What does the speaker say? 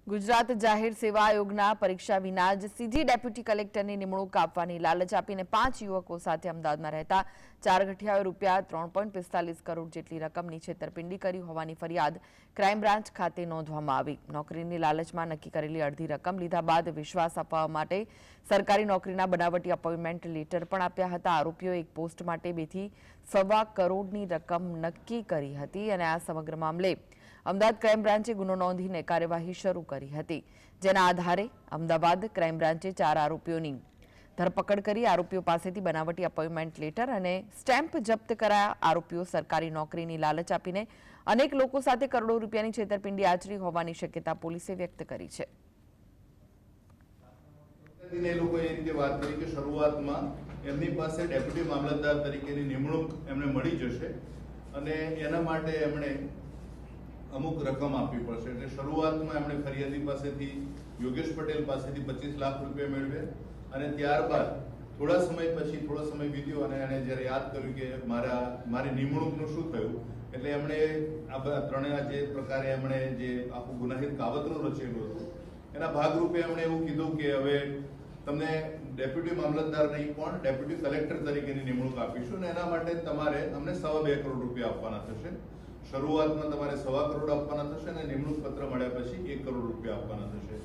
ગુજરાત જાહેર સેવા આયોગના પરીક્ષા વિના જ સીધી ડેપ્યુટી કલેક્ટરની નિમણૂક આપવાની લાલચ આપીને 5 યુવકો સાથે અમદાવાદમાં રહેતા 4 ગઠિયાઓએ રૂપિયા 3.45 કરોડ જેટલી રકમની છેતરપિંડી કરી હોવાની ફરિયાદ ક્રાઇમ બ્રાન્ચ ખાતે નોંધવામાં આવી। નોકરીની લાલચમાં નક્કી કરેલી અડધી રકમ લીધા બાદ વિશ્વાસ અપાવવા માટે સરકારી નોકરીના બનાવટી અપોઇન્ટમેન્ટ લેટર પણ આપ્યા હતા। આરોપીઓએ એક પોસ્ટ માટે 2 થી સવા કરોડની રકમ નક્કી કરી હતી અને આ સમગ્ર મામલે અમદાવાદ ક્રાઇમ બ્રાન્ચે ગુનો નોંધીને કાર્યવાહી શરૂ કરી હતી, જેના આધારે અમદાવાદ ક્રાઇમ બ્રાન્ચે 4 આરોપીઓની ધરપકડ કરી આરોપીઓ પાસેથી બનાવટી અપોઇન્ટમેન્ટ લેટર અને સ્ટેમ્પ જપ્ત કરાયા। આરોપીઓ સરકારી નોકરીની લાલચ આપીને અનેક લોકો સાથે કરોડો રૂપિયાની છેતરપિંડી આચરી હોવાની શક્યતા પોલીસે વ્યક્ત કરી છે। શરૂઆતમાં એમની પાસે ડેપ્યુટી મામલતદાર તરીકેની નિમણૂક એમને મળી જશે અને એના માટે એમણે અમુક રકમ આપવી પડશે। એટલે શરૂઆતમાં એમણે ફરિયાદી પાસેથી યોગેશ પટેલ પાસેથી 25 લાખ રૂપિયા મેળવ્યા અને ત્યારબાદ થોડો સમય વીત્યો અને એણે જ્યારે યાદ કર્યું કે મારી નિમણૂકનું શું થયું, એટલે એમણે આ ત્રણેય જે પ્રકારે એમણે જે આખું ગુનાહિત કાવતરું રચેલું હતું એના ભાગરૂપે એમણે એવું કીધું કે હવે તમને ડેપ્યુટી મામલતદાર નહીં પણ ડેપ્યુટી કલેક્ટર તરીકેની નિમણૂક આપીશું અને એના માટે તમારે અમને 2.25 કરોડ રૂપિયા આપવાના થશે। શરૂઆતમાં તમારે 2.25 કરોડ આપવાના થશે અને નિમણૂક પત્ર મળ્યા પછી 1 કરોડ રૂપિયા આપવાના થશે।